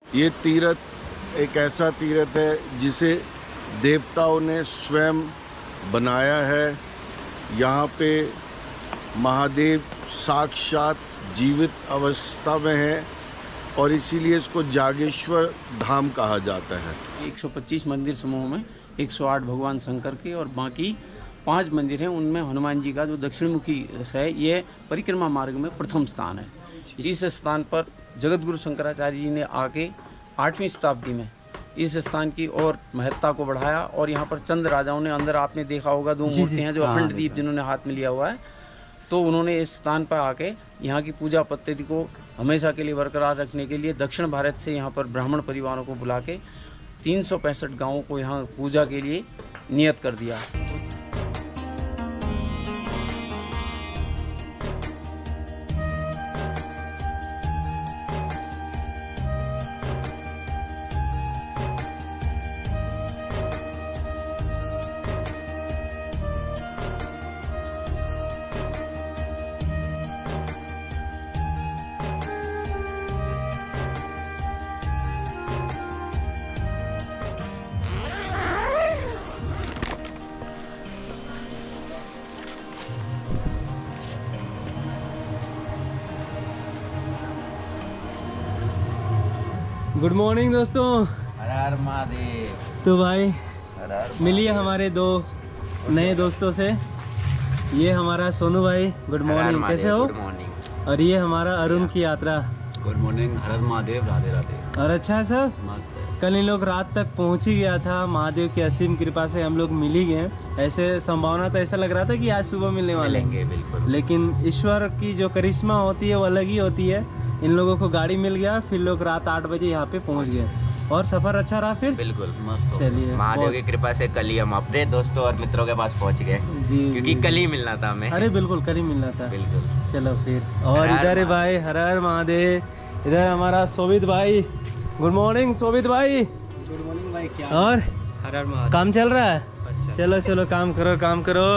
ये तीर्थ एक ऐसा तीर्थ है जिसे देवताओं ने स्वयं बनाया है। यहाँ पे महादेव साक्षात जीवित अवस्था में है और इसीलिए इसको जागेश्वर धाम कहा जाता है। 125 मंदिर समूह में 108 भगवान शंकर के और बाकी 5 मंदिर हैं। उनमें हनुमान जी का जो दक्षिण मुखी है ये परिक्रमा मार्ग में प्रथम स्थान है। इस स्थान पर जगत गुरु शंकराचार्य जी ने आके 8वीं शताब्दी में इस स्थान की और महत्ता को बढ़ाया और यहाँ पर चंद राजाओं ने, अंदर आपने देखा होगा 2 मूर्तियाँ हैं जो अखंड दीप जिन्होंने हाथ में लिया हुआ है, तो उन्होंने इस स्थान पर आके यहाँ की पूजा पद्धति को हमेशा के लिए बरकरार रखने के लिए दक्षिण भारत से यहाँ पर ब्राह्मण परिवारों को बुला के 365 गाँवों को यहाँ पूजा के लिए नियत कर दिया। गुड मॉर्निंग दोस्तों। हर हर महादेव। तो भाई हर हर मिलिए हमारे 2 नए दोस्तों से। ये हमारा सोनू भाई, गुड मॉर्निंग, कैसे हो? Good morning. और ये हमारा अरुण की यात्रा। Good morning. हर हर महादेव। राधे राधे। और अच्छा है सब, मस्त है। कल इन लोग रात तक पहुंच ही गया था। महादेव की असीम कृपा से हम लोग मिल ही गए। ऐसे संभावना तो ऐसा लग रहा था कि आज सुबह मिलने वाले मिलेंगे बिल्कुल, लेकिन ईश्वर की जो करिश्मा होती है वो अलग ही होती है। इन लोगों को गाड़ी मिल गया, फिर लोग रात 8 बजे यहाँ पे पहुँच गए और सफ़र अच्छा रहा फिर। बिल्कुल मस्त। चलिए, महादेव की कृपा से कल ही हम अपने दोस्तों और मित्रों के पास पहुंच गए जी, क्योंकि कल ही मिलना था हमें। अरे बिल्कुल कल ही मिलना था। बिल्कुल। चलो फिर। और इधर है भाई, हर हर महादेव। इधर हमारा सोबित भाई। गुड मॉर्निंग सोबित भाई। गुड मॉर्निंग भाई। क्या और हर हर महादेव। काम चल रहा है? चलो चलो काम करो काम करो।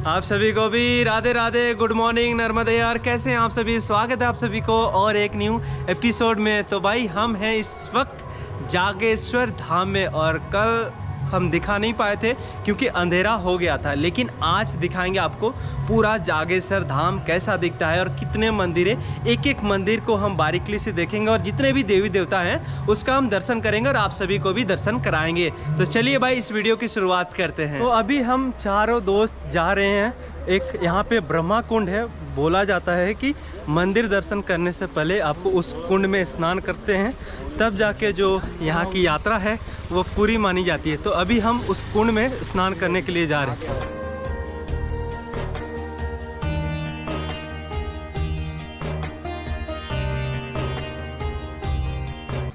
आप सभी को भी राधे राधे, गुड मॉर्निंग, नर्मदे यार। कैसे हैं आप सभी? स्वागत है आप सभी को और एक न्यू एपिसोड में। तो भाई हम हैं इस वक्त जागेश्वर धाम में और कल हम दिखा नहीं पाए थे क्योंकि अंधेरा हो गया था, लेकिन आज दिखाएंगे आपको पूरा जागेश्वर धाम कैसा दिखता है और कितने मंदिर है। एक एक मंदिर को हम बारीकी से देखेंगे और जितने भी देवी देवता हैं उसका हम दर्शन करेंगे और आप सभी को भी दर्शन कराएंगे। तो चलिए भाई इस वीडियो की शुरुआत करते हैं। तो अभी हम चारों दोस्त जा रहे हैं। एक यहाँ पे ब्रह्मा कुंड है। बोला जाता है कि मंदिर दर्शन करने से पहले आपको उस कुंड में स्नान करते हैं, तब जाके जो यहाँ की यात्रा है वो पूरी मानी जाती है। तो अभी हम उस कुंड में स्नान करने के लिए जा रहे हैं।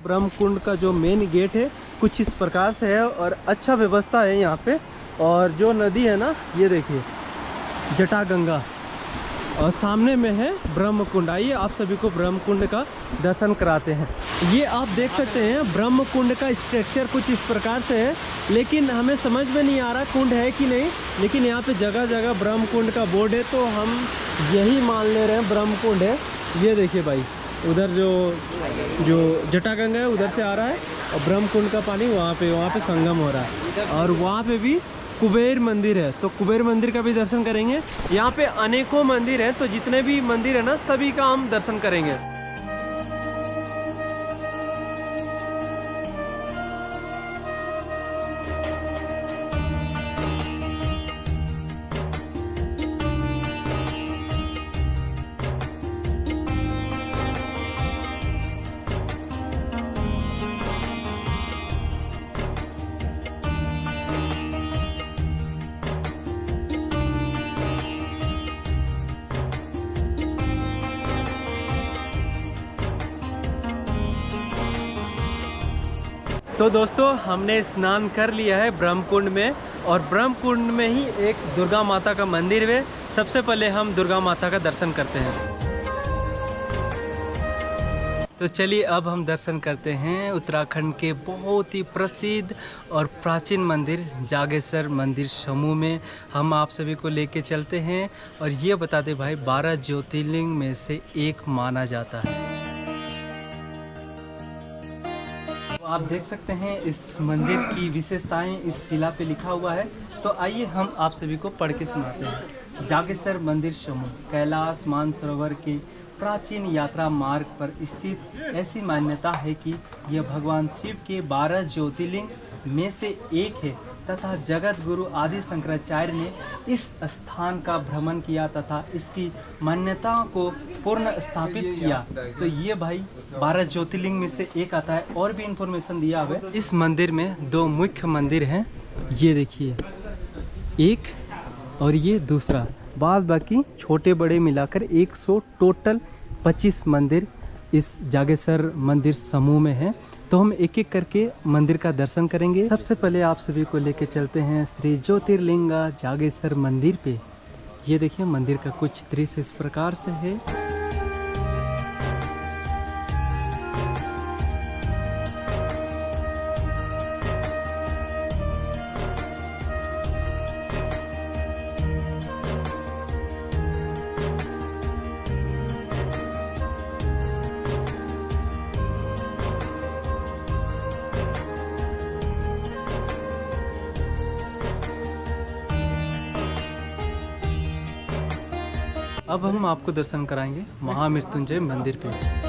ब्रह्म कुंड का जो मेन गेट है कुछ इस प्रकार से है और अच्छा व्यवस्था है यहाँ पे। और जो नदी है ना, ये देखिए जटागंगा, और सामने में है ब्रह्म कुंड। आइए आप सभी को ब्रह्म कुंड का दर्शन कराते हैं। ये आप देख सकते हैं ब्रह्म कुंड का स्ट्रक्चर कुछ इस प्रकार से है, लेकिन हमें समझ में नहीं आ रहा कुंड है कि नहीं। लेकिन यहाँ पे जगह जगह ब्रह्म कुंड का बोर्ड है, तो हम यही मान ले रहे हैं ब्रह्म कुंड है। ये देखिए भाई, उधर जो जटागंगा है उधर से आ रहा है और ब्रह्म कुंड का पानी वहाँ पे संगम हो रहा है। और वहाँ पे भी कुबेर मंदिर है, तो कुबेर मंदिर का भी दर्शन करेंगे। यहाँ पे अनेकों मंदिर हैं, तो जितने भी मंदिर है ना सभी का हम दर्शन करेंगे। तो दोस्तों हमने स्नान कर लिया है ब्रह्म कुंड में, और ब्रह्म कुंड में ही एक दुर्गा माता का मंदिर है। सबसे पहले हम दुर्गा माता का दर्शन करते हैं। तो चलिए अब हम दर्शन करते हैं उत्तराखंड के बहुत ही प्रसिद्ध और प्राचीन मंदिर जागेश्वर मंदिर समूह में। हम आप सभी को लेके चलते हैं और ये बता दें भाई 12 ज्योतिर्लिंग में से एक माना जाता है। आप देख सकते हैं इस मंदिर की विशेषताएं इस शिला पे लिखा हुआ है। तो आइए हम आप सभी को पढ़ के सुनाते हैं। जागेश्वर मंदिर समूह कैलाश मानसरोवर के प्राचीन यात्रा मार्ग पर स्थित ऐसी मान्यता है कि यह भगवान शिव के 12 ज्योतिर्लिंग में से एक है तथा जगत गुरु आदि शंकराचार्य ने इस स्थान का भ्रमण किया तथा इसकी मान्यता को पूर्ण स्थापित किया। तो ये भाई 12 ज्योतिर्लिंग में से एक आता है। और भी इंफॉर्मेशन दिया हुआ है। इस मंदिर में 2 मुख्य मंदिर हैं, ये देखिए, एक और ये दूसरा। बाद बाकी छोटे बड़े मिलाकर 100 टोटल 25 मंदिर इस जागेश्वर मंदिर समूह में हैं। तो हम एक एक करके मंदिर का दर्शन करेंगे। सबसे पहले आप सभी को लेके चलते हैं श्री ज्योतिर्लिंगा जागेश्वर मंदिर पे। ये देखिए मंदिर का कुछ दृश्य इस प्रकार से है। अब हम आपको दर्शन कराएंगे महामृत्युंजय मंदिर पे।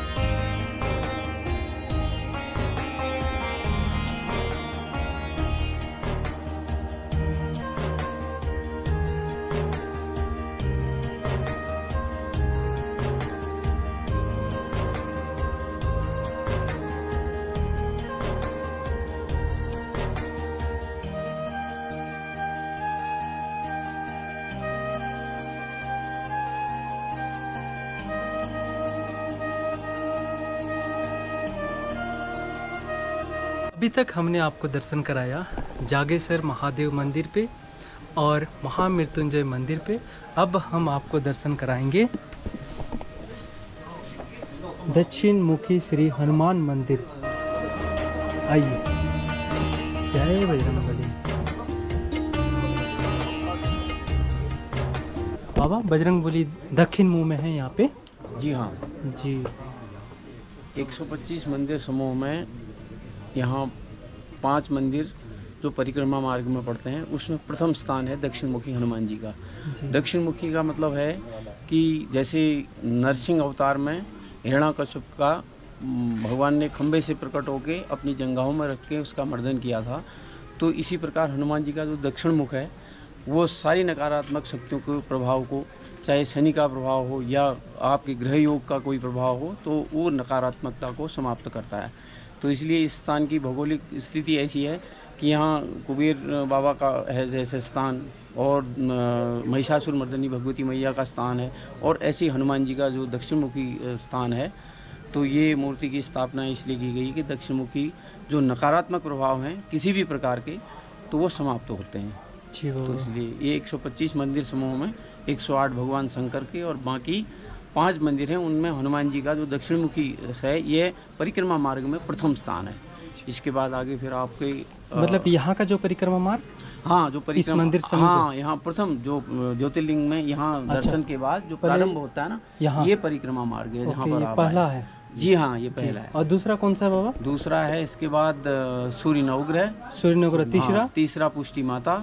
अभी तक हमने आपको दर्शन कराया जागेश्वर महादेव मंदिर पे और महामृत्युंजय मंदिर पे। अब हम आपको दर्शन कराएंगे दक्षिण मुखी श्री हनुमान मंदिर। आइए, जय बजरंगबली। बाबा बजरंगबली दक्षिण मुंह में है यहाँ पे। जी हाँ जी। 125 मंदिर समूह में यहाँ 5 मंदिर जो परिक्रमा मार्ग में पड़ते हैं उसमें प्रथम स्थान है दक्षिण मुखी हनुमान जी का। दक्षिण मुखी का मतलब है कि जैसे नरसिंह अवतार में हिरण्याकश्यप का भगवान ने खंबे से प्रकट होकर अपनी जंघाओं में रख के उसका मर्दन किया था, तो इसी प्रकार हनुमान जी का जो दक्षिण मुख है वो सारी नकारात्मक शक्तियों के प्रभाव को, चाहे शनि का प्रभाव हो या आपके ग्रह योग का कोई प्रभाव हो, तो वो नकारात्मकता को समाप्त करता है। तो इसलिए इस स्थान की भौगोलिक स्थिति ऐसी है कि यहाँ कुबेर बाबा का है जैसे स्थान और महिषासुर मर्दनी भगवती मैया का स्थान है और ऐसे हनुमान जी का जो दक्षिण मुखी स्थान है। तो ये मूर्ति की स्थापना इसलिए की गई कि दक्षिण मुखी जो नकारात्मक प्रभाव हैं किसी भी प्रकार के, तो वो समाप्त होते हैं। तो इसलिए ये 125 मंदिर समूह में 108 भगवान शंकर के और बाकी 5 मंदिर हैं, उनमें हनुमान जी का जो दक्षिण मुखी है ये परिक्रमा मार्ग में प्रथम स्थान है। इसके बाद आगे फिर आपके मतलब यहाँ का जो परिक्रमा मार्ग, हाँ जो परिक्रमा मंदिर हाँ यहाँ प्रथम जो ज्योतिर्लिंग में यहाँ दर्शन के बाद जो प्रारंभ होता है ना, यहाँ ये परिक्रमा मार्ग है जहाँ पर पहला है। जी हाँ ये पहला है। और दूसरा कौन सा है बाबा? दूसरा है इसके बाद सूर्य नवग्रह, तीसरा पुष्टि माता,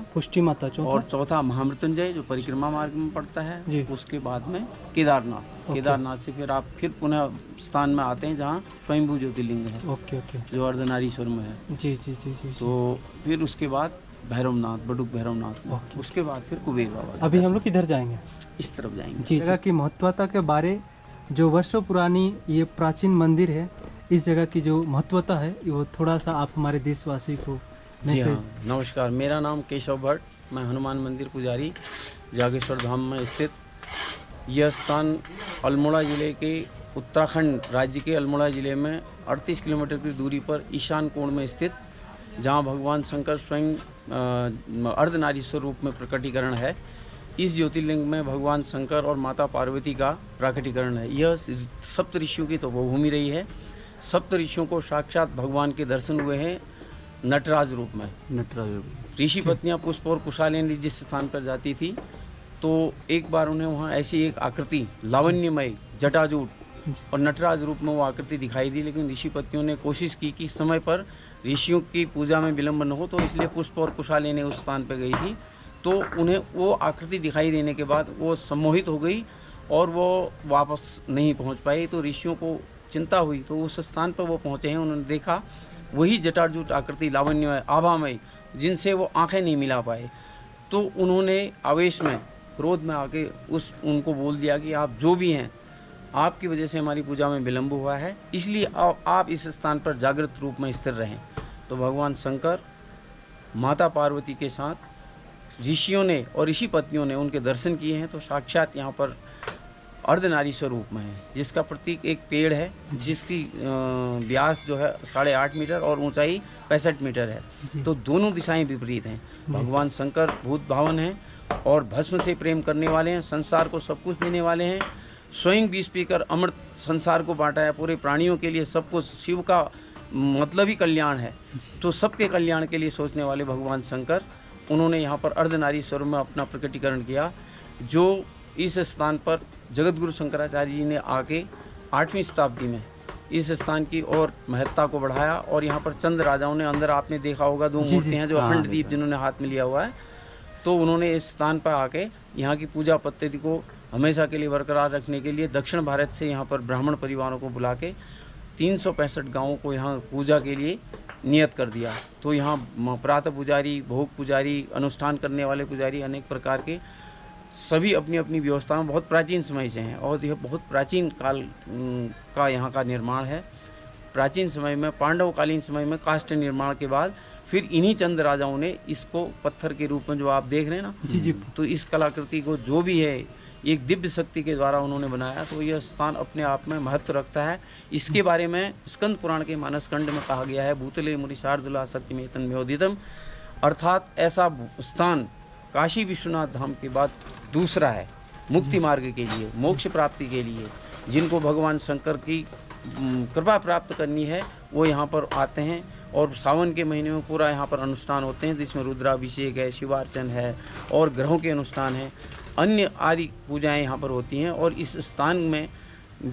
और चौथा महामृत्युंजय जो परिक्रमा मार्ग में पड़ता है। उसके बाद में केदारनाथ से फिर आप फिर पुनः स्थान में आते हैं जहाँ स्वयंभू ज्योतिर्लिंग है, जो अर्धनारीश्वर में है। जी जी जी जी। तो फिर उसके बाद भैरवनाथ, बडुक भैरवनाथ, उसके बाद फिर कुबेर बाबा। अभी हम लोग किधर जाएंगे? इस तरफ जाएंगे। जी। जगह की महत्वता के बारे, जो वर्षों पुरानी ये प्राचीन मंदिर है, इस जगह की जो महत्वता है वो थोड़ा सा आप हमारे देशवासी को मैसेज। नमस्कार, मेरा नाम केशव भट्ट, मैं हनुमान मंदिर पुजारी जागेश्वर धाम में स्थित। यह स्थान अल्मोड़ा ज़िले के उत्तराखंड राज्य के अल्मोड़ा ज़िले में 38 किलोमीटर की दूरी पर ईशान कोण में स्थित, जहाँ भगवान शंकर स्वयं अर्धनारीश्वर रूप में प्रकटीकरण है। इस ज्योतिर्लिंग में भगवान शंकर और माता पार्वती का प्राकटीकरण है। यह सप्त ऋषियों की तपोभूमि रही है। सप्त ऋषियों को साक्षात भगवान के दर्शन हुए हैं नटराज रूप में। ऋषि पत्नियां पुष्प और कुशालिनी जिस स्थान पर जाती थी, तो एक बार उन्हें वहां ऐसी एक आकृति लावण्यमय जटाजूट और नटराज रूप में वो आकृति दिखाई दी, लेकिन ऋषिपतियों ने कोशिश की कि समय पर ऋषियों की पूजा में विलम्ब न हो, तो इसलिए पुष्प और कुशाली ने उस स्थान पर गई थी। तो उन्हें वो आकृति दिखाई देने के बाद वो सम्मोहित हो गई और वो वापस नहीं पहुंच पाई। तो ऋषियों को चिंता हुई, तो उस स्थान पर वो पहुंचे हैं। उन्होंने देखा वही जटाजूट आकृति, लावण्यमय, आभामय, जिनसे वो आंखें नहीं मिला पाए। तो उन्होंने आवेश में, क्रोध में आके उनको बोल दिया कि आप जो भी हैं, आपकी वजह से हमारी पूजा में विलम्ब हुआ है, इसलिए आप इस स्थान पर जागृत रूप में स्थिर रहें। तो भगवान शंकर माता पार्वती के साथ ऋषियों ने और ऋषि पत्नियों ने उनके दर्शन किए हैं। तो साक्षात यहाँ पर अर्धनारीश्वर रूप में है, जिसका प्रतीक एक पेड़ है, जिसकी व्यास जो है 8.5 मीटर और ऊंचाई 65 मीटर है। तो दोनों दिशाएं विपरीत हैं। भगवान शंकर भूत भावन हैं और भस्म से प्रेम करने वाले हैं, संसार को सब कुछ देने वाले हैं, स्वयं विष पीकर अमृत संसार को बांटा है पूरे प्राणियों के लिए। सब कुछ, शिव का मतलब ही कल्याण है, तो सबके कल्याण के लिए सोचने वाले भगवान शंकर, उन्होंने यहाँ पर अर्धनारीश्वर में अपना प्रकटीकरण किया। जो इस स्थान पर जगतगुरु शंकराचार्य जी ने आके 8वीं शताब्दी में इस स्थान की और महत्ता को बढ़ाया। और यहाँ पर चंद राजाओं ने, अंदर आपने देखा होगा 2 मूर्ति हैं जो अखंड दीप जिन्होंने हाथ में लिया हुआ है, तो उन्होंने इस स्थान पर आके यहाँ की पूजा पद्धति को हमेशा के लिए बरकरार रखने के लिए दक्षिण भारत से यहाँ पर ब्राह्मण परिवारों को बुला के 365 गाँवों को यहाँ पूजा के लिए नियत कर दिया। तो यहाँ प्रातः पुजारी, भोग पुजारी, अनुष्ठान करने वाले पुजारी, अनेक प्रकार के सभी अपनी अपनी व्यवस्था में बहुत प्राचीन समय से हैं। और यह बहुत प्राचीन काल का यहाँ का निर्माण है। प्राचीन समय में, पांडवकालीन समय में काष्ठ निर्माण के बाद फिर इन्हीं चंद राजाओं ने इसको पत्थर के रूप में, जो आप देख रहे हैं ना, जी, तो इस कलाकृति को जो भी है एक दिव्य शक्ति के द्वारा उन्होंने बनाया। तो यह स्थान अपने आप में महत्व रखता है। इसके बारे में स्कंद पुराण के मानस खंड में कहा गया है, भूतले मुनि शार्दुला सत्यमेतन म्योदितम, अर्थात ऐसा स्थान काशी विश्वनाथ धाम के बाद दूसरा है मुक्ति मार्ग के लिए, मोक्ष प्राप्ति के लिए। जिनको भगवान शंकर की कृपा प्राप्त करनी है वो यहाँ पर आते हैं। और सावन के महीने में पूरा यहाँ पर अनुष्ठान होते हैं, जिसमें रुद्राभिषेक है, शिवार्चन है और ग्रहों के अनुष्ठान है, अन्य आदि पूजाएं यहाँ पर होती हैं। और इस स्थान में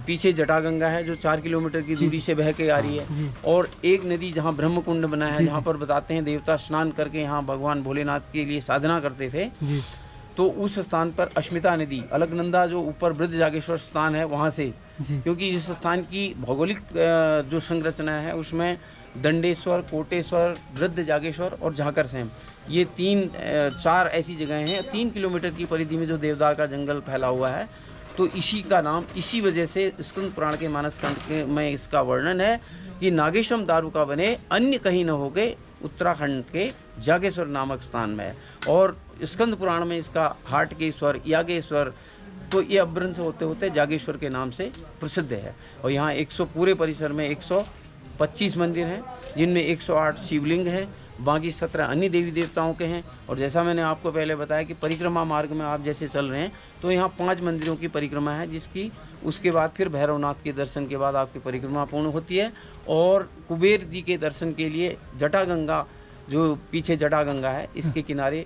पीछे जटागंगा है जो 4 किलोमीटर की दूरी से बह के आ रही है। और एक नदी जहाँ ब्रह्मकुंड बना है, जहाँ पर बताते हैं देवता स्नान करके यहाँ भगवान भोलेनाथ के लिए साधना करते थे। तो उस स्थान पर अश्मिता नदी, अलकनंदा जो ऊपर वृद्ध जागेश्वर स्थान है वहाँ से, क्योंकि इस स्थान की भौगोलिक जो संरचना है उसमें दंडेश्वर, कोटेश्वर, वृद्ध जागेश्वर और झाकरसेन, ये 3-4 ऐसी जगहें हैं। 3 किलोमीटर की परिधि में जो देवदार का जंगल फैला हुआ है, तो इसी का नाम, इसी वजह से स्कंद पुराण के मानस खंड में इसका वर्णन है कि नागेशम दारुका बने अन्य कहीं न हो गए, उत्तराखंड के जागेश्वर नामक स्थान में है। और स्कंद पुराण में इसका हाटकेश्वर, यागेश्वर, तो ये अपभ्रंश होते होते जागेश्वर के नाम से प्रसिद्ध है। और यहाँ 100 पूरे परिसर में 125 मंदिर हैं, जिनमें 108 शिवलिंग हैं, बाकी 17 अन्य देवी देवताओं के हैं। और जैसा मैंने आपको पहले बताया कि परिक्रमा मार्ग में आप जैसे चल रहे हैं, तो यहाँ 5 मंदिरों की परिक्रमा है, जिसकी उसके बाद फिर भैरवनाथ के दर्शन के बाद आपकी परिक्रमा पूर्ण होती है। और कुबेर जी के दर्शन के लिए जटागंगा, जो पीछे जटागंगा है, इसके किनारे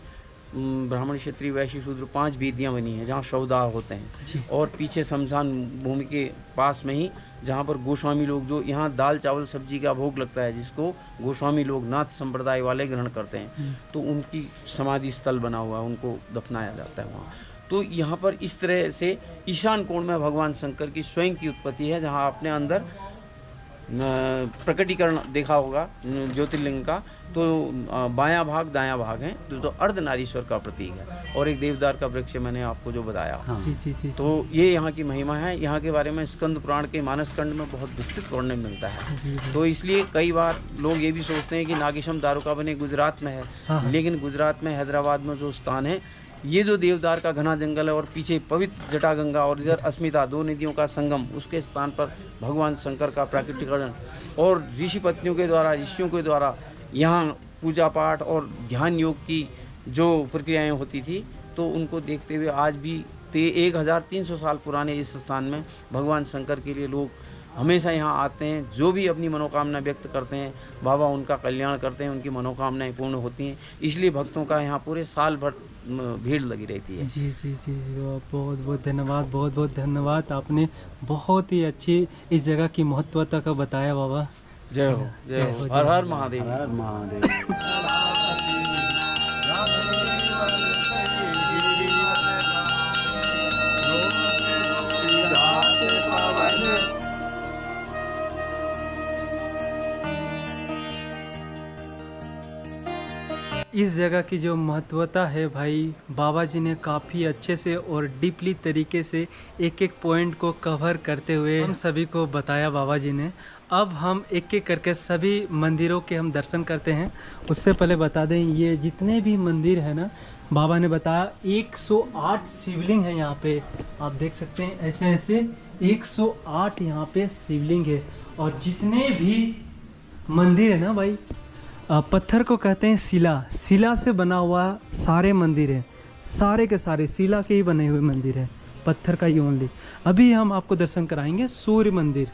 ब्राह्मण, क्षत्रिय, वैश्य, शूद्र 5 वीथियाँ बनी हैं जहाँ शवदाह होते हैं। और पीछे शमशान भूमि के पास में ही, जहाँ पर गोस्वामी लोग, जो यहाँ दाल चावल सब्जी का भोग लगता है, जिसको गोस्वामी लोग नाथ संप्रदाय वाले ग्रहण करते हैं, तो उनकी समाधि स्थल बना हुआ है, उनको दफनाया जाता है वहाँ। तो यहाँ पर इस तरह से ईशान कोण में भगवान शंकर की स्वयं की उत्पत्ति है, जहाँ आपने अंदर प्रकटीकरण देखा होगा ज्योतिर्लिंग का। तो बायां भाग दायां भाग है, तो अर्धनारीश्वर का प्रतीक है। और एक देवदार का वृक्ष मैंने आपको जो बताया। तो ये यहाँ की महिमा है। यहाँ के बारे में स्कंद पुराण के मानस खंड में बहुत विस्तृत वर्णन मिलता है। तो इसलिए कई बार लोग ये भी सोचते हैं कि नागेशम दारुका बने गुजरात में है, लेकिन गुजरात में हैदराबाद में जो स्थान है, ये जो देवदार का घना जंगल है और पीछे पवित्र जटागंगा और इधर अस्मिता, 2 नदियों का संगम, उसके स्थान पर भगवान शंकर का प्राकृतिकरण और ऋषि पत्नियों के द्वारा, ऋषियों के द्वारा यहाँ पूजा पाठ और ध्यान योग की जो प्रक्रियाएं होती थी, तो उनको देखते हुए आज भी 1300 साल पुराने इस स्थान में भगवान शंकर के लिए लोग हमेशा यहाँ आते हैं। जो भी अपनी मनोकामना व्यक्त करते हैं बाबा उनका कल्याण करते हैं, उनकी मनोकामनाएं पूर्ण होती हैं। इसलिए भक्तों का यहाँ पूरे साल भर भीड़ लगी रहती है। जी जी जी जी, बहुत बहुत धन्यवाद, बहुत बहुत धन्यवाद। आपने बहुत ही अच्छी इस जगह की महत्वता का बताया बाबा। जय हो, जय हो। हर हर महादेव। हर महादेव। इस जगह की जो महत्वता है भाई, बाबा जी ने काफ़ी अच्छे से और डीपली तरीके से एक एक पॉइंट को कवर करते हुए हम सभी को बताया बाबा जी ने। अब हम एक एक करके सभी मंदिरों के हम दर्शन करते हैं। उससे पहले बता दें, ये जितने भी मंदिर है ना, बाबा ने बताया 108 शिवलिंग है यहाँ पे। आप देख सकते हैं ऐसे ऐसे 108 यहाँ पे शिवलिंग है। और जितने भी मंदिर है ना भाई, पत्थर को कहते हैं शिला, शिला से बना हुआ सारे मंदिर हैं, सारे के सारे शिला के ही बने हुए मंदिर हैं, पत्थर का ही ओनली। अभी हम आपको दर्शन कराएंगे सूर्य मंदिर।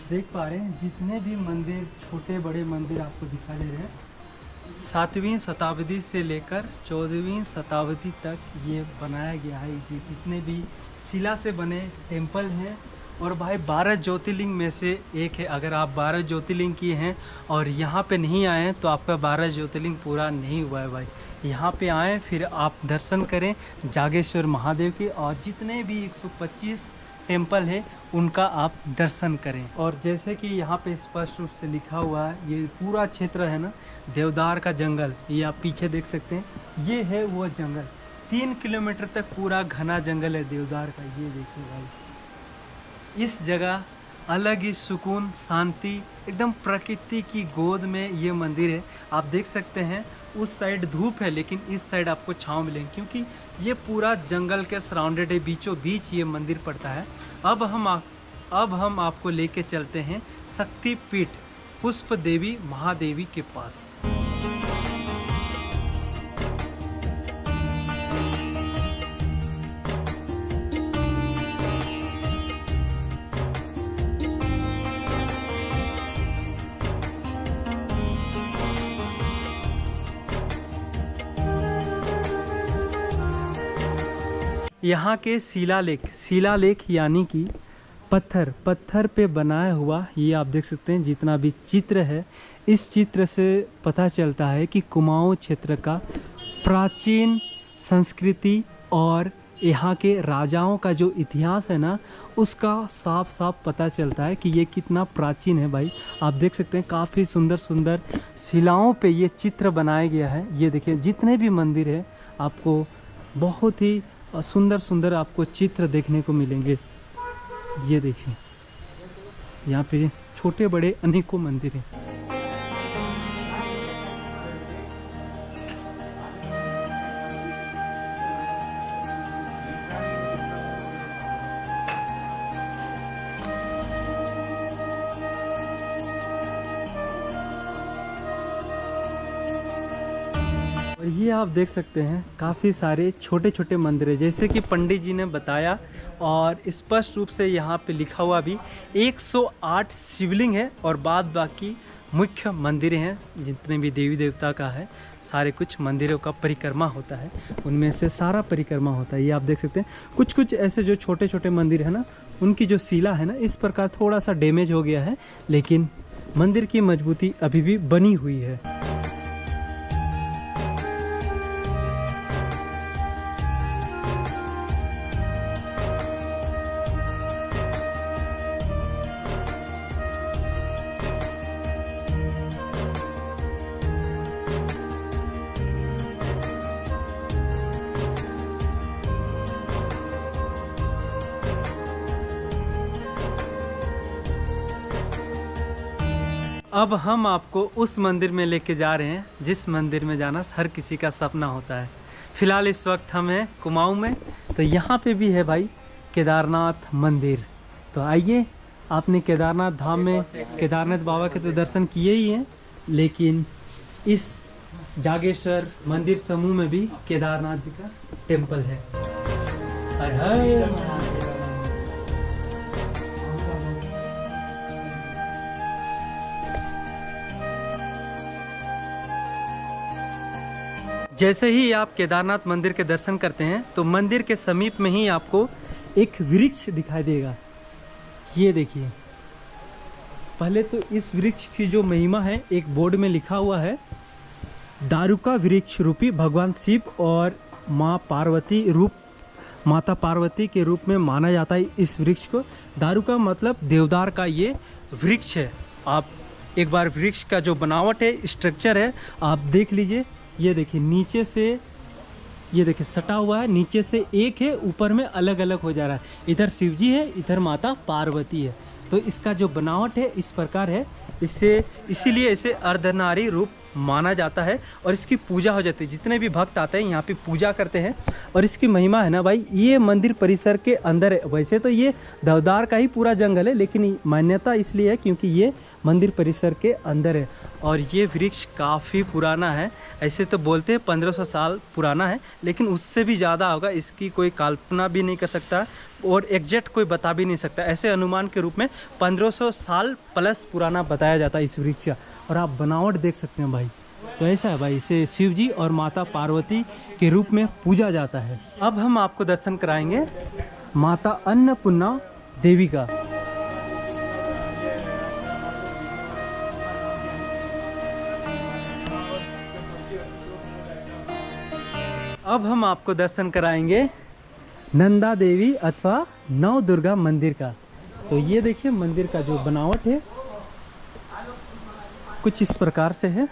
देख पा रहे हैं जितने भी मंदिर, छोटे बड़े मंदिर आपको दिखा दे रहे हैं, 7वीं शताब्दी से लेकर 14वीं शताब्दी तक ये बनाया गया है। ये जितने भी शिला से बने टेम्पल हैं। और भाई 12 ज्योतिर्लिंग में से एक है। अगर आप 12 ज्योतिर्लिंग किए हैं और यहाँ पे नहीं आए हैं तो आपका 12 ज्योतिर्लिंग पूरा नहीं हुआ है भाई। यहाँ पे आएँ, फिर आप दर्शन करें जागेश्वर महादेव के, और जितने भी 125 टेम्पल है उनका आप दर्शन करें। और जैसे कि यहाँ पे स्पष्ट रूप से लिखा हुआ है, ये पूरा क्षेत्र है ना देवदार का जंगल, ये आप पीछे देख सकते हैं, ये है वो जंगल। 3 किलोमीटर तक पूरा घना जंगल है देवदार का। ये देखिए भाई, इस जगह अलग ही सुकून, शांति, एकदम प्रकृति की गोद में ये मंदिर है। आप देख सकते हैं उस साइड धूप है लेकिन इस साइड आपको छांव मिलेंगे, क्योंकि ये पूरा जंगल के सराउंडेड है, बीचों बीच ये मंदिर पड़ता है। अब हम आपको लेके चलते हैं शक्तिपीठ पुष्प देवी महादेवी के पास। यहाँ के शिलालेख यानी कि पत्थर पे बनाया हुआ, ये आप देख सकते हैं जितना भी चित्र है, इस चित्र से पता चलता है कि कुमाऊं क्षेत्र का प्राचीन संस्कृति और यहाँ के राजाओं का जो इतिहास है ना, उसका साफ साफ पता चलता है कि ये कितना प्राचीन है भाई। आप देख सकते हैं काफ़ी सुंदर सुंदर शिलाओं पे ये चित्र बनाया गया है। ये देखिए जितने भी मंदिर है आपको बहुत ही सुंदर सुंदर आपको चित्र देखने को मिलेंगे। ये देखिए यहाँ पे छोटे बड़े अनेकों मंदिर हैं। ये आप देख सकते हैं काफ़ी सारे छोटे छोटे मंदिर है, जैसे कि पंडित जी ने बताया, और स्पष्ट रूप से यहाँ पे लिखा हुआ भी 108 शिवलिंग है और बाद बाकी मुख्य मंदिर हैं जितने भी देवी देवता का है। सारे कुछ मंदिरों का परिक्रमा होता है, उनमें से सारा परिक्रमा होता है। ये आप देख सकते हैं कुछ कुछ ऐसे जो छोटे छोटे मंदिर है ना, उनकी जो शिला है ना इस प्रकार थोड़ा सा डैमेज हो गया है, लेकिन मंदिर की मजबूती अभी भी बनी हुई है। अब हम आपको उस मंदिर में लेके जा रहे हैं जिस मंदिर में जाना हर किसी का सपना होता है। फिलहाल इस वक्त हम हैं कुमाऊं में, तो यहाँ पे भी है भाई केदारनाथ मंदिर। तो आइए, आपने केदारनाथ धाम में केदारनाथ बाबा के तो दर्शन किए ही हैं, लेकिन इस जागेश्वर मंदिर समूह में भी केदारनाथ जी का टेम्पल है। हर हर महादेव। जैसे ही आप केदारनाथ मंदिर के दर्शन करते हैं तो मंदिर के समीप में ही आपको एक वृक्ष दिखाई देगा। ये देखिए, पहले तो इस वृक्ष की जो महिमा है एक बोर्ड में लिखा हुआ है, दारुका वृक्ष रूपी भगवान शिव और माता पार्वती के रूप में माना जाता है इस वृक्ष को। दारुका मतलब देवदार का ये वृक्ष है। आप एक बार वृक्ष का जो बनावट है, स्ट्रक्चर है, आप देख लीजिए। ये देखिए, नीचे से ये देखिए सटा हुआ है, नीचे से एक है, ऊपर में अलग अलग हो जा रहा है। इधर शिव जी है, इधर माता पार्वती है। तो इसका जो बनावट है इस प्रकार है, इसीलिए इसे अर्धनारी रूप माना जाता है और इसकी पूजा हो जाती है। जितने भी भक्त आते हैं यहाँ पे पूजा करते हैं। और इसकी महिमा है ना भाई, ये मंदिर परिसर के अंदर है। वैसे तो ये देवदार का ही पूरा जंगल है, लेकिन मान्यता इसलिए है क्योंकि ये मंदिर परिसर के अंदर है। और ये वृक्ष काफ़ी पुराना है। ऐसे तो बोलते हैं 1500 साल पुराना है, लेकिन उससे भी ज़्यादा होगा। इसकी कोई कल्पना भी नहीं कर सकता और एग्जैक्ट कोई बता भी नहीं सकता। ऐसे अनुमान के रूप में 1500 साल प्लस पुराना बताया जाता है इस वृक्ष का। और आप बनावट देख सकते हैं भाई, तो ऐसा है भाई, इसे शिव जी और माता पार्वती के रूप में पूजा जाता है। अब हम आपको दर्शन कराएंगे माता अन्नपूर्णा देवी का। अब हम आपको दर्शन कराएंगे नंदा देवी अथवा नव दुर्गा मंदिर का। तो ये देखिए, मंदिर का जो बनावट है कुछ इस प्रकार से है।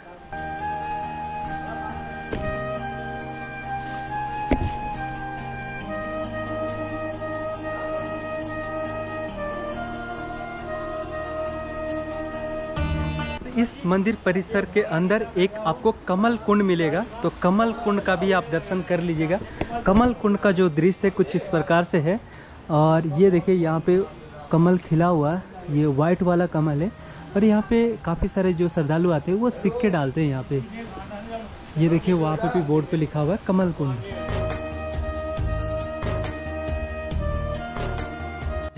इस मंदिर परिसर के अंदर एक आपको कमल कुंड मिलेगा, तो कमल कुंड का भी आप दर्शन कर लीजिएगा। कमल कुंड का जो दृश्य है कुछ इस प्रकार से है। और ये देखिए, यहाँ पे कमल खिला हुआ है, ये वाइट वाला कमल है। और यहाँ पे काफ़ी सारे जो श्रद्धालु आते हैं वो सिक्के डालते हैं यहाँ पे। ये देखिए, वहाँ पे भी बोर्ड पे लिखा हुआ है कमल कुंड।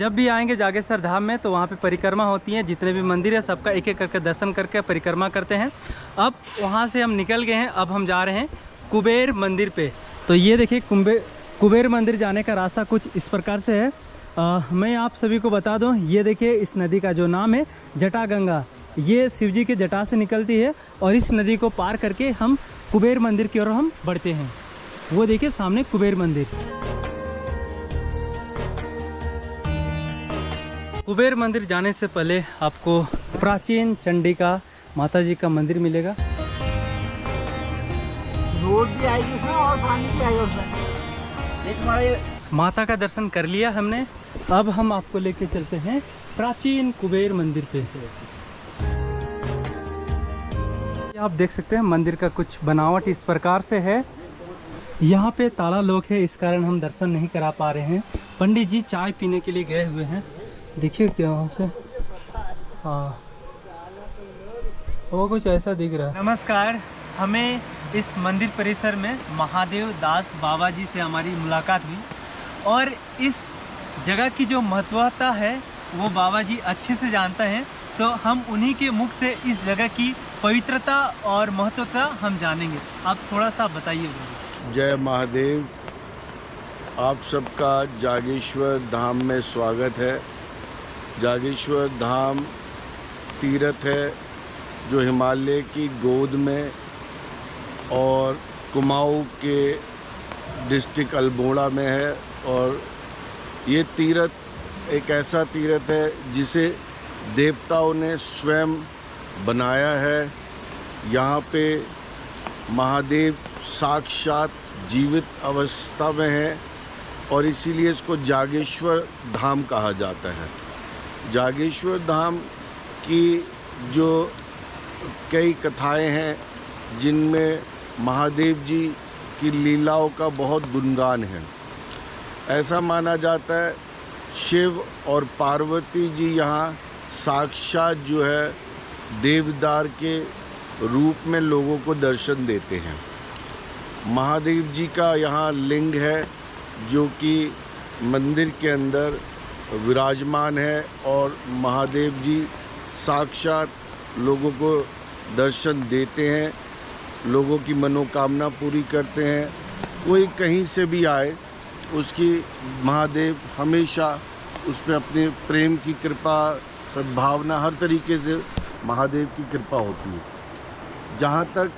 जब भी आएंगे जागेश्वर धाम में तो वहाँ पे परिक्रमा होती है। जितने भी मंदिर है सबका एक एक करके दर्शन करके परिक्रमा करते हैं। अब वहाँ से हम निकल गए हैं, अब हम जा रहे हैं कुबेर मंदिर पे। तो ये देखिए, कुबेर मंदिर जाने का रास्ता कुछ इस प्रकार से है। मैं आप सभी को बता दूं, ये देखिए, इस नदी का जो नाम है जटागंगा, ये शिव जी के जटा से निकलती है। और इस नदी को पार करके हम कुबेर मंदिर की ओर हम बढ़ते हैं। वो देखिए सामने कुबेर मंदिर। कुबेर मंदिर जाने से पहले आपको प्राचीन चंडिका माता जी का मंदिर मिलेगा। रोड भी आएगी उसमें और पानी भी आएगा उसमें। माता का दर्शन कर लिया हमने, अब हम आपको लेके चलते हैं प्राचीन कुबेर मंदिर पे। आप देख सकते हैं मंदिर का कुछ बनावट इस प्रकार से है। यहाँ पे ताला लॉक है, इस कारण हम दर्शन नहीं करा पा रहे हैं। पंडित जी चाय पीने के लिए गए हुए हैं, देखिए क्या वहाँ से, हाँ वो कुछ ऐसा दिख रहा है। नमस्कार, हमें इस मंदिर परिसर में महादेव दास बाबा जी से हमारी मुलाकात हुई और इस जगह की जो महत्वता है वो बाबा जी अच्छे से जानते हैं। तो हम उन्हीं के मुख से इस जगह की पवित्रता और महत्वता हम जानेंगे। आप थोड़ा सा बताइए। जय महादेव, आप सबका जागेश्वर धाम में स्वागत है। जागेश्वर धाम तीर्थ है जो हिमालय की गोद में और कुमाऊं के डिस्ट्रिक्ट अल्मोड़ा में है। और ये तीर्थ एक ऐसा तीर्थ है जिसे देवताओं ने स्वयं बनाया है। यहाँ पे महादेव साक्षात जीवित अवस्था में है और इसीलिए इसको जागेश्वर धाम कहा जाता है। जागेश्वर धाम की जो कई कथाएं हैं जिनमें महादेव जी की लीलाओं का बहुत गुणगान है। ऐसा माना जाता है शिव और पार्वती जी यहाँ साक्षात जो है देवदार के रूप में लोगों को दर्शन देते हैं। महादेव जी का यहाँ लिंग है जो कि मंदिर के अंदर विराजमान है और महादेव जी साक्षात लोगों को दर्शन देते हैं, लोगों की मनोकामना पूरी करते हैं। कोई कहीं से भी आए उसकी महादेव हमेशा उस पर अपने प्रेम की कृपा, सद्भावना, हर तरीके से महादेव की कृपा होती है। जहाँ तक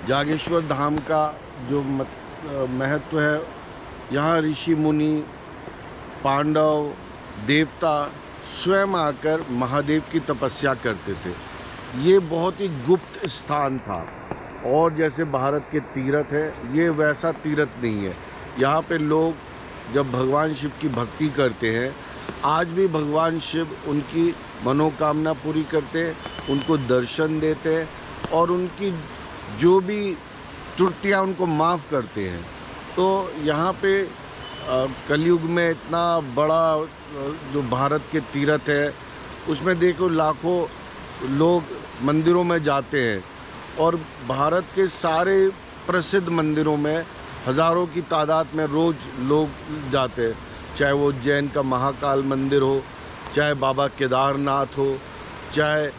जागेश्वर धाम का जो महत्व है, यहाँ ऋषि मुनि, पांडव, देवता स्वयं आकर महादेव की तपस्या करते थे। ये बहुत ही गुप्त स्थान था और जैसे भारत के तीर्थ है, ये वैसा तीर्थ नहीं है। यहाँ पे लोग जब भगवान शिव की भक्ति करते हैं, आज भी भगवान शिव उनकी मनोकामना पूरी करते हैं, उनको दर्शन देते हैं और उनकी जो भी त्रुटियाँ उनको माफ़ करते हैं। तो यहाँ पे कलयुग में इतना बड़ा जो भारत के तीर्थ है, उसमें देखो लाखों लोग मंदिरों में जाते हैं और भारत के सारे प्रसिद्ध मंदिरों में हज़ारों की तादाद में रोज़ लोग जाते हैं। चाहे वो जैन का महाकाल मंदिर हो, चाहे बाबा केदारनाथ हो, चाहे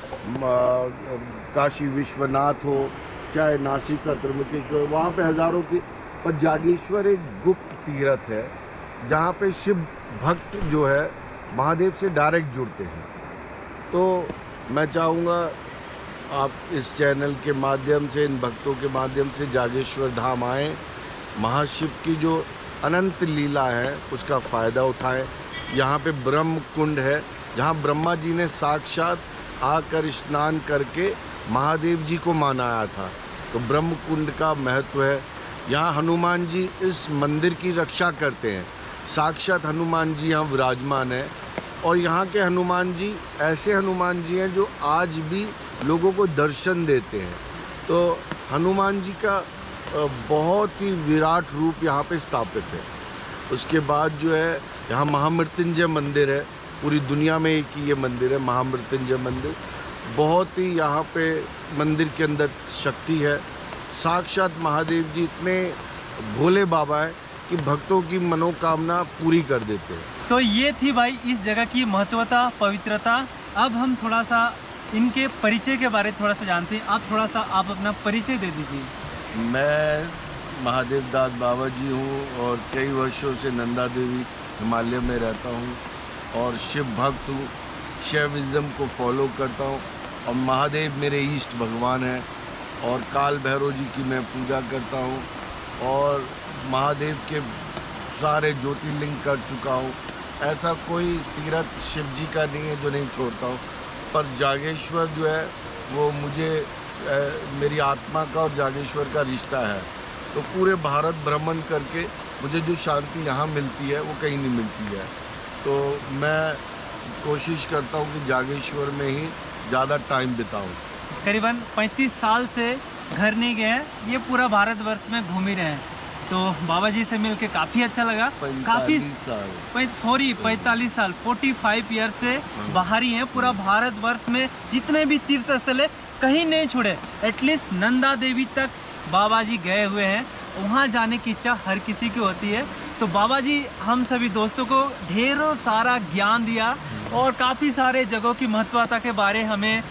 काशी विश्वनाथ हो, चाहे नासिक का त्र्यंबकेश्वर, वहाँ पे हज़ारों की। पर जागेश्वर एक गुप्त तीर्थ है जहाँ पे शिव भक्त जो है महादेव से डायरेक्ट जुड़ते हैं। तो मैं चाहूँगा आप इस चैनल के माध्यम से, इन भक्तों के माध्यम से जागेश्वर धाम आएँ, महाशिव की जो अनंत लीला है उसका फ़ायदा उठाएं। यहाँ पे ब्रह्म कुंड है जहाँ ब्रह्मा जी ने साक्षात आकर स्नान करके महादेव जी को मनाया था। तो ब्रह्म कुंड का महत्व है। यहाँ हनुमान जी इस मंदिर की रक्षा करते हैं, साक्षात हनुमान जी यहाँ विराजमान है। और यहाँ के हनुमान जी ऐसे हनुमान जी हैं जो आज भी लोगों को दर्शन देते हैं। तो हनुमान जी का बहुत ही विराट रूप यहाँ पे स्थापित है। उसके बाद जो है यहाँ महामृत्युंजय मंदिर है, पूरी दुनिया में एक ही ये मंदिर है महामृत्युंजय मंदिर। बहुत ही यहाँ पे मंदिर के अंदर शक्ति है। साक्षात महादेव जी इतने भोले बाबा हैं कि भक्तों की मनोकामना पूरी कर देते हैं। तो ये थी भाई इस जगह की महत्वता, पवित्रता। अब हम थोड़ा सा इनके परिचय के बारे में थोड़ा सा जानते हैं। आप अपना परिचय दे दीजिए। मैं महादेव दास बाबा जी हूँ और कई वर्षों से नंदा देवी हिमालय में रहता हूँ और शिव भक्त हूँ, शैविज़्म को फॉलो करता हूँ और महादेव मेरे ईष्ट भगवान हैं और काल भैरव जी की मैं पूजा करता हूँ और महादेव के सारे ज्योतिर्लिंग कर चुका हूँ। ऐसा कोई तीर्थ शिव जी का नहीं है जो नहीं छोड़ता हूँ। पर जागेश्वर जो है वो मुझे मेरी आत्मा का और जागेश्वर का रिश्ता है। तो पूरे भारत भ्रमण करके मुझे जो शांति यहाँ मिलती है वो कहीं नहीं मिलती है। तो मैं कोशिश करता हूँ कि जागेश्वर में ही ज़्यादा टाइम बिताऊँ। करीबन 35 साल से घर नहीं गए हैं, ये पूरा भारतवर्ष में घूम ही रहे हैं। तो बाबा जी से मिलके काफ़ी अच्छा लगा। 45 साल 45 ईयर से बाहर ही हैं। पूरा भारतवर्ष में जितने भी तीर्थ स्थल है कहीं नहीं छोड़े। एटलीस्ट नंदा देवी तक बाबा जी गए हुए हैं। वहाँ जाने की इच्छा हर किसी की होती है। तो बाबा जी हम सभी दोस्तों को ढेरों सारा ज्ञान दिया और काफ़ी सारे जगहों की महत्वता के बारे हमें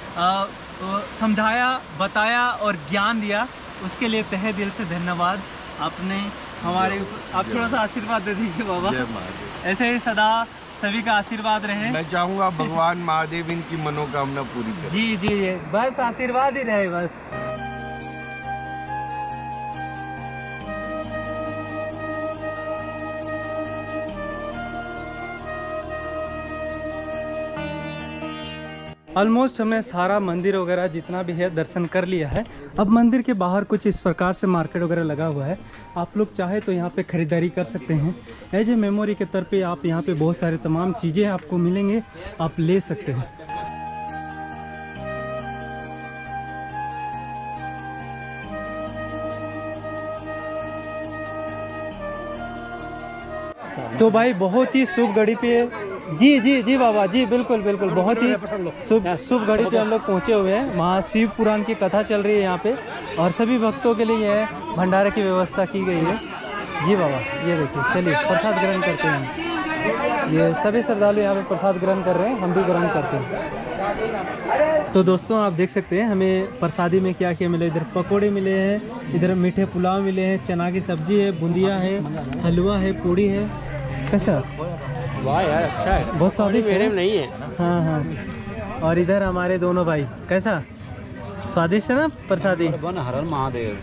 समझाया, बताया और ज्ञान दिया। उसके लिए तहे दिल से धन्यवाद। आपने हमारे आप थोड़ा सा आशीर्वाद दे दीजिए बाबा। ऐसे ही सदा सभी का आशीर्वाद रहे। मैं चाहूँगा भगवान महादेव इनकी मनोकामना पूरी करें। जी जी जी, बस आशीर्वाद ही रहे बस। ऑलमोस्ट हमने सारा मंदिर वगैरह जितना भी है दर्शन कर लिया है। अब मंदिर के बाहर कुछ इस प्रकार से मार्केट वगैरह लगा हुआ है। आप लोग चाहे तो यहाँ पे ख़रीदारी कर सकते हैं। एज ए मेमोरी के तौर पे आप यहाँ पे बहुत सारे तमाम चीज़ें आपको मिलेंगे, आप ले सकते हैं। तो भाई बहुत ही शुभ घड़ी पे जी जी जी बाबा जी, बिल्कुल बिल्कुल, बहुत ही शुभ घड़ी पे हम लोग पहुँचे हुए हैं। वहाँ शिव पुराण की कथा चल रही है यहाँ पे, और सभी भक्तों के लिए यह भंडारे की व्यवस्था की गई है। जी बाबा, ये देखिए, चलिए प्रसाद ग्रहण करते हैं। ये सभी श्रद्धालु यहाँ पे प्रसाद ग्रहण कर रहे हैं, हम भी ग्रहण करते हैं। तो दोस्तों आप देख सकते हैं हमें प्रसादी में क्या क्या मिले। इधर पकोड़े मिले हैं, इधर मीठे पुलाव मिले हैं, चना की सब्जी है, बूंदिया है, हलवा है, पूड़ी है। कैसा? वाह यार, अच्छा है, बहुत स्वादिष्ट है। नहीं है। हाँ हाँ। और इधर हमारे दोनों भाई, कैसा स्वादिष्ट है ना प्रसादी? हर महादेव।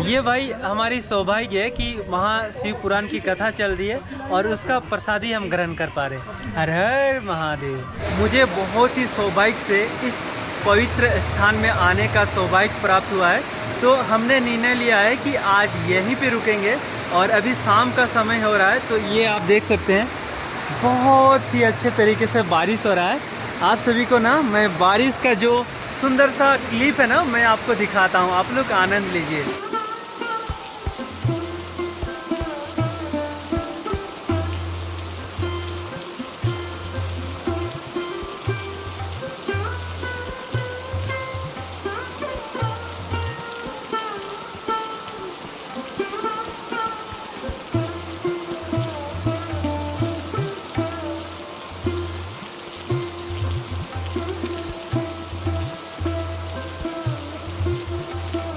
ये भाई हमारी सौभाग्य है कि वहाँ शिव पुराण की कथा चल रही है और उसका प्रसादी हम ग्रहण कर पा रहे हैं। हर हर महादेव। मुझे बहुत ही सौभाग्य से इस पवित्र स्थान में आने का सौभाग्य प्राप्त हुआ है, तो हमने निर्णय लिया है कि आज यहीं पे रुकेंगे। और अभी शाम का समय हो रहा है, तो ये आप देख सकते हैं बहुत ही अच्छे तरीके से बारिश हो रहा है। आप सभी को ना मैं बारिश का जो सुंदर सा क्लिप है ना, मैं आपको दिखाता हूँ, आप लोग आनंद लीजिए।